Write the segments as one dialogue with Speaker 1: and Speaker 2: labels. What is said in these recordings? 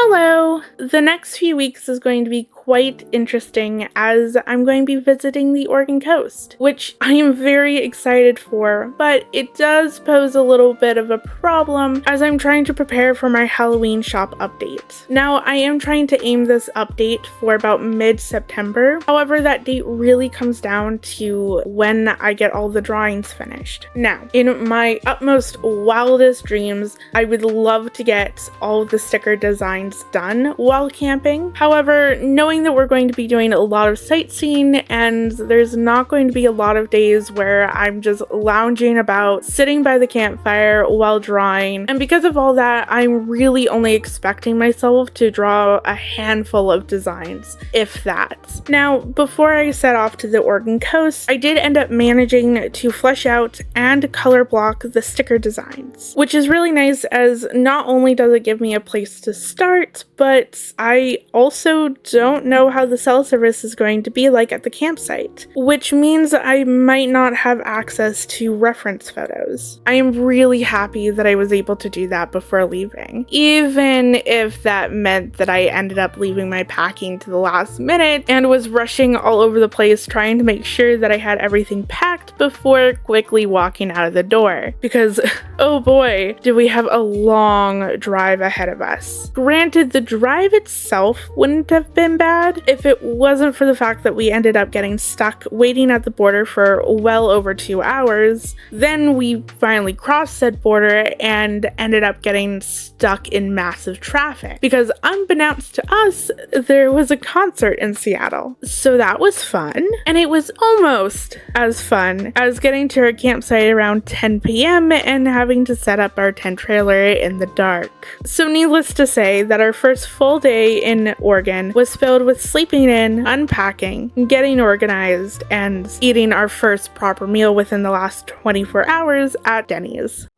Speaker 1: Hello! The next few weeks is going to be quite interesting as I'm going to be visiting the Oregon coast, which I am very excited for, but it does pose a little bit of a problem as I'm trying to prepare for my Halloween shop update. Now, I am trying to aim this update for about mid-September, however, that date really comes down to when I get all the drawings finished. Now, in my utmost wildest dreams, I would love to get all the sticker designs done while camping. However, knowing that we're going to be doing a lot of sightseeing and there's not going to be a lot of days where I'm just lounging about, sitting by the campfire while drawing, and because of all that, I'm really only expecting myself to draw a handful of designs, if that. Now, before I set off to the Oregon coast, I did end up managing to flesh out and color block the sticker designs, which is really nice as not only does it give me a place to start, but I also don't know how the cell service is going to be like at the campsite, which means I might not have access to reference photos. I am really happy that I was able to do that before leaving, even if that meant that I ended up leaving my packing to the last minute and was rushing all over the place trying to make sure that I had everything packed before quickly walking out of the door, because oh boy, do we have a long drive ahead of us. Granted, the drive itself wouldn't have been bad if it wasn't for the fact that we ended up getting stuck waiting at the border for well over 2 hours. Then we finally crossed said border and ended up getting stuck in massive traffic because unbeknownst to us, there was a concert in Seattle. So that was fun, and it was almost as fun as getting to our campsite around 10 p.m. and having to set up our tent trailer in the dark. So needless to say that our first full day in Oregon was filled with sleeping in, unpacking, getting organized, and eating our first proper meal within the last 24 hours at Denny's.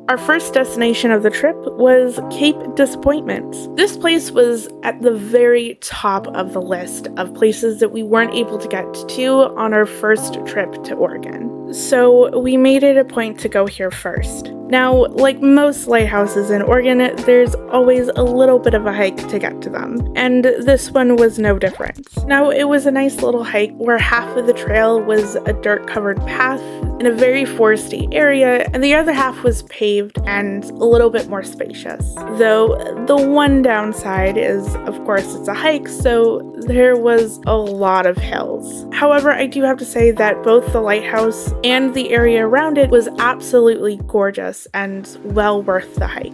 Speaker 1: Our first destination of the trip was Cape Disappointment. This place was at the very top of the list of places that we weren't able to get to on our first trip to Oregon. So we made it a point to go here first. Now, like most lighthouses in Oregon, there's always a little bit of a hike to get to them, and this one was no different. Now, it was a nice little hike where half of the trail was a dirt-covered path in a very foresty area, and the other half was paved and a little bit more spacious. Though, the one downside is, of course, it's a hike, so there was a lot of hills. However, I do have to say that both the lighthouse and the area around it was absolutely gorgeous and well worth the hike.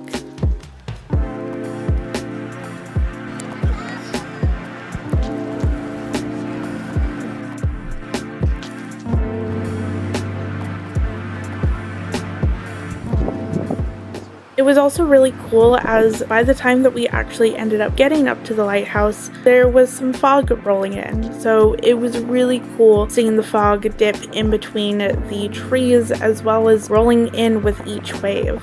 Speaker 1: It was also really cool as by the time that we actually ended up getting up to the lighthouse, there was some fog rolling in. So it was really cool seeing the fog dip in between the trees as well as rolling in with each wave.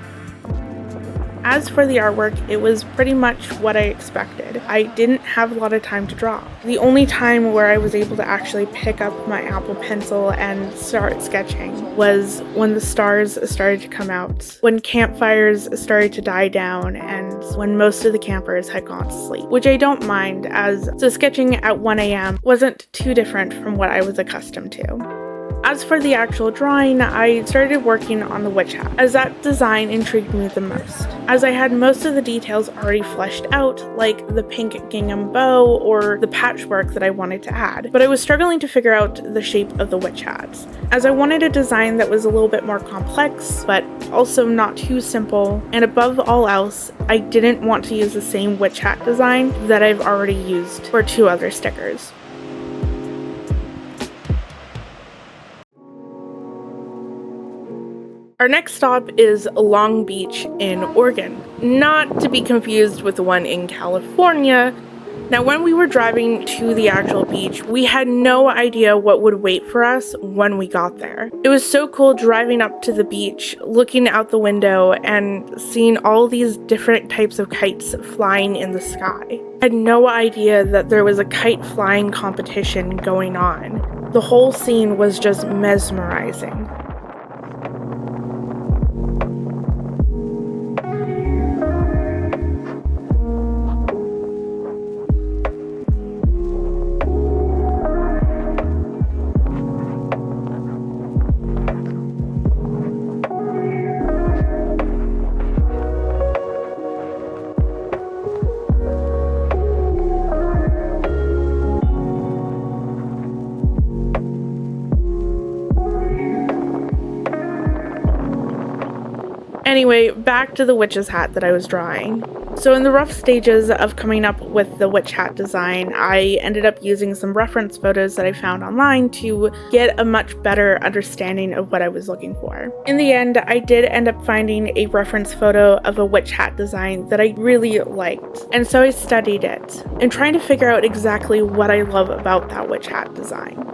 Speaker 1: As for the artwork, it was pretty much what I expected. I didn't have a lot of time to draw. The only time where I was able to actually pick up my Apple Pencil and start sketching was when the stars started to come out, when campfires started to die down, and when most of the campers had gone to sleep, which I don't mind as the sketching at 1 a.m. wasn't too different from what I was accustomed to. As for the actual drawing, I started working on the witch hat, as that design intrigued me the most, as I had most of the details already fleshed out, like the pink gingham bow or the patchwork that I wanted to add, but I was struggling to figure out the shape of the witch hat, as I wanted a design that was a little bit more complex, but also not too simple, and above all else, I didn't want to use the same witch hat design that I've already used for 2 other stickers. Our next stop is Long Beach in Oregon, not to be confused with the one in California, Now, when we were driving to the actual beach, we had no idea what would wait for us when we got there. It was so cool driving up to the beach, looking out the window and seeing all these different types of kites flying in the sky. I had no idea that there was a kite flying competition going on. The whole scene was just mesmerizing. Anyway, back to the witch's hat that I was drawing. So in the rough stages of coming up with the witch hat design, I ended up using some reference photos that I found online to get a much better understanding of what I was looking for. In the end, I did end up finding a reference photo of a witch hat design that I really liked, and so I studied it and trying to figure out exactly what I love about that witch hat design.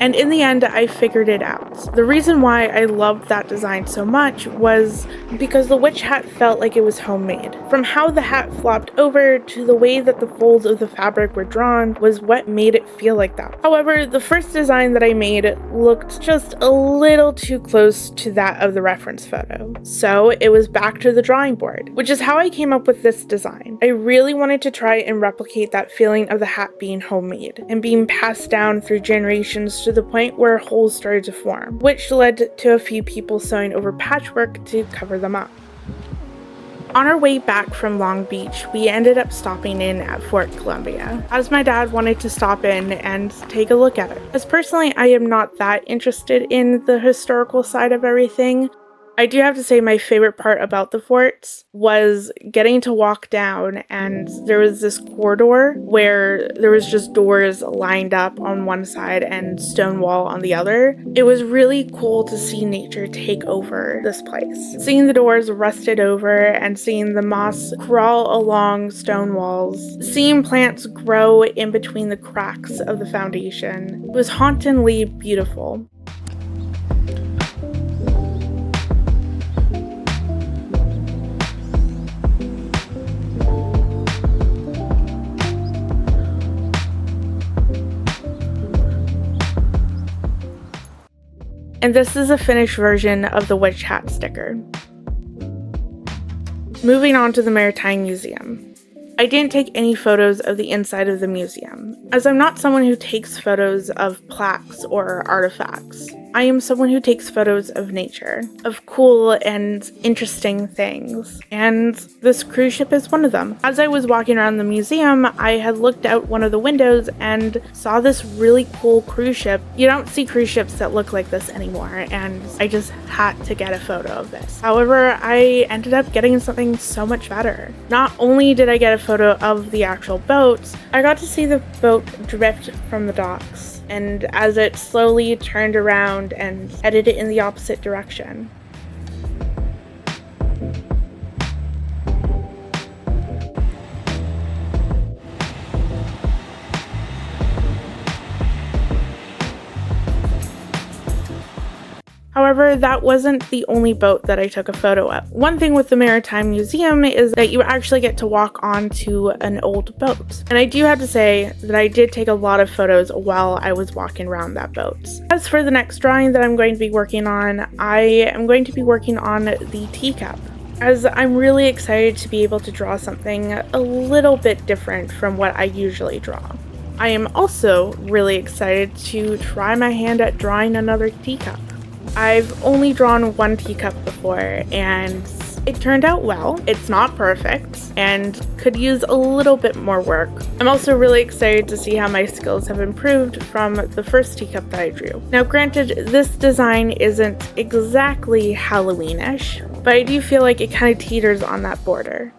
Speaker 1: And in the end, I figured it out. The reason why I loved that design so much was because the witch hat felt like it was homemade. From how the hat flopped over to the way that the folds of the fabric were drawn was what made it feel like that. However, the first design that I made looked just a little too close to that of the reference photo. So it was back to the drawing board, which is how I came up with this design. I really wanted to try and replicate that feeling of the hat being homemade and being passed down through generations to the point where holes started to form, which led to a few people sewing over patchwork to cover them up. On our way back from Long Beach, we ended up stopping in at Fort Columbia, as my dad wanted to stop in and take a look at it. As personally, I am not that interested in the historical side of everything. I do have to say my favorite part about the forts was getting to walk down, and there was this corridor where there was just doors lined up on one side and stone wall on the other. It was really cool to see nature take over this place. Seeing the doors rusted over and seeing the moss crawl along stone walls, seeing plants grow in between the cracks of the foundation, it was hauntingly beautiful. And this is a finished version of the witch hat sticker. Moving on to the Maritime Museum. I didn't take any photos of the inside of the museum, as I'm not someone who takes photos of plaques or artifacts. I am someone who takes photos of nature, of cool and interesting things, and this cruise ship is one of them. As I was walking around the museum, I had looked out one of the windows and saw this really cool cruise ship. You don't see cruise ships that look like this anymore, and I just had to get a photo of this. However, I ended up getting something so much better. Not only did I get a photo of the actual boat, I got to see the boat drift from the docks, and as it slowly turned around and headed in the opposite direction. However, that wasn't the only boat that I took a photo of. One thing with the Maritime Museum is that you actually get to walk onto an old boat. And I do have to say that I did take a lot of photos while I was walking around that boat. As for the next drawing that I'm going to be working on, I am going to be working on the teacup, as I'm really excited to be able to draw something a little bit different from what I usually draw. I am also really excited to try my hand at drawing another teacup. I've only drawn one teacup before, and it turned out well. It's not perfect and could use a little bit more work. I'm also really excited to see how my skills have improved from the first teacup that I drew. Now granted, this design isn't exactly Halloweenish, but I do feel like it kind of teeters on that border.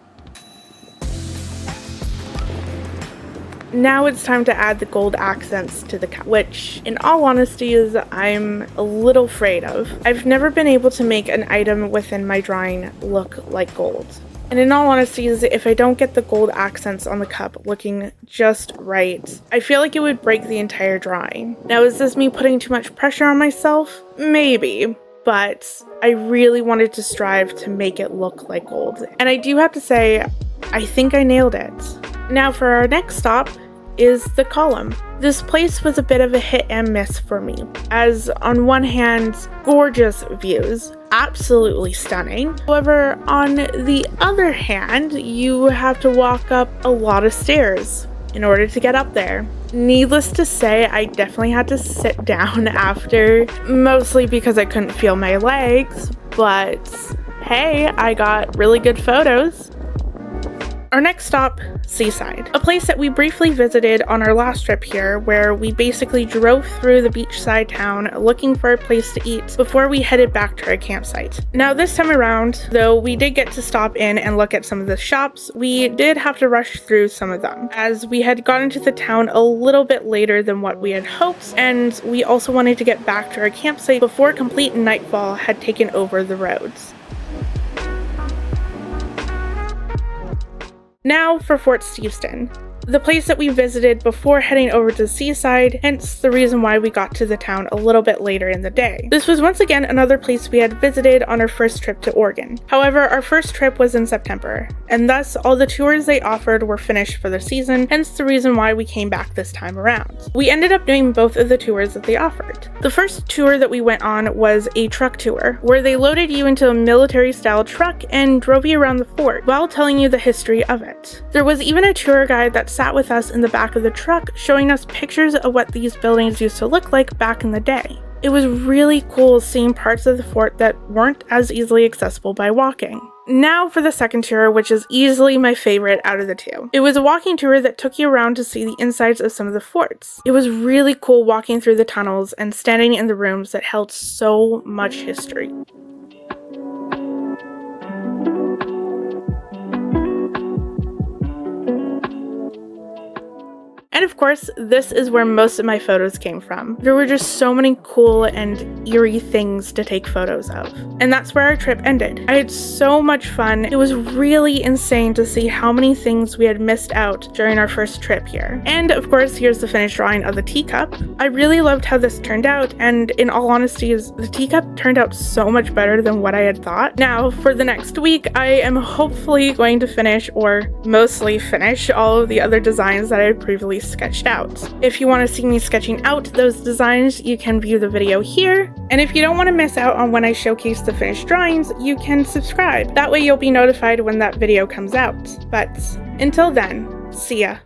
Speaker 1: Now it's time to add the gold accents to the cup, which in all honesty is I'm a little afraid of. I've never been able to make an item within my drawing look like gold. And in all honesty, if I don't get the gold accents on the cup looking just right, I feel like it would break the entire drawing. Now, is this me putting too much pressure on myself? Maybe, but I really wanted to strive to make it look like gold. And I do have to say, I think I nailed it. Now for our next stop is the column. This place was a bit of a hit and miss for me, as on one hand, gorgeous views, absolutely stunning. However, on the other hand, you have to walk up a lot of stairs in order to get up there. Needless to say, I definitely had to sit down after, mostly because I couldn't feel my legs, but hey, I got really good photos. Our next stop, Seaside, a place that we briefly visited on our last trip here, where we basically drove through the beachside town looking for a place to eat before we headed back to our campsite. Now this time around, though we did get to stop in and look at some of the shops, we did have to rush through some of them, as we had gotten to the town a little bit later than what we had hoped, and we also wanted to get back to our campsite before complete nightfall had taken over the roads. Now for Fort Steveston, the place that we visited before heading over to Seaside, hence the reason why we got to the town a little bit later in the day. This was once again another place we had visited on our first trip to Oregon. However, our first trip was in September, and thus all the tours they offered were finished for the season, hence the reason why we came back this time around. We ended up doing both of the tours that they offered. The first tour that we went on was a truck tour, where they loaded you into a military-style truck and drove you around the fort while telling you the history of it. There was even a tour guide that sat with us in the back of the truck, showing us pictures of what these buildings used to look like back in the day. It was really cool seeing parts of the fort that weren't as easily accessible by walking. Now for the second tour, which is easily my favorite out of the two. It was a walking tour that took you around to see the insides of some of the forts. It was really cool walking through the tunnels and standing in the rooms that held so much history. And of course, this is where most of my photos came from. There were just so many cool and eerie things to take photos of. And that's where our trip ended. I had so much fun. It was really insane to see how many things we had missed out during our first trip here. And of course, here's the finished drawing of the teacup. I really loved how this turned out, and in all honesty, the teacup turned out so much better than what I had thought. Now, for the next week, I am hopefully going to finish, or mostly finish, all of the other designs that I had previously sketched out. If you want to see me sketching out those designs, you can view the video here. And if you don't want to miss out on when I showcase the finished drawings, you can subscribe. That way you'll be notified when that video comes out. But until then, see ya.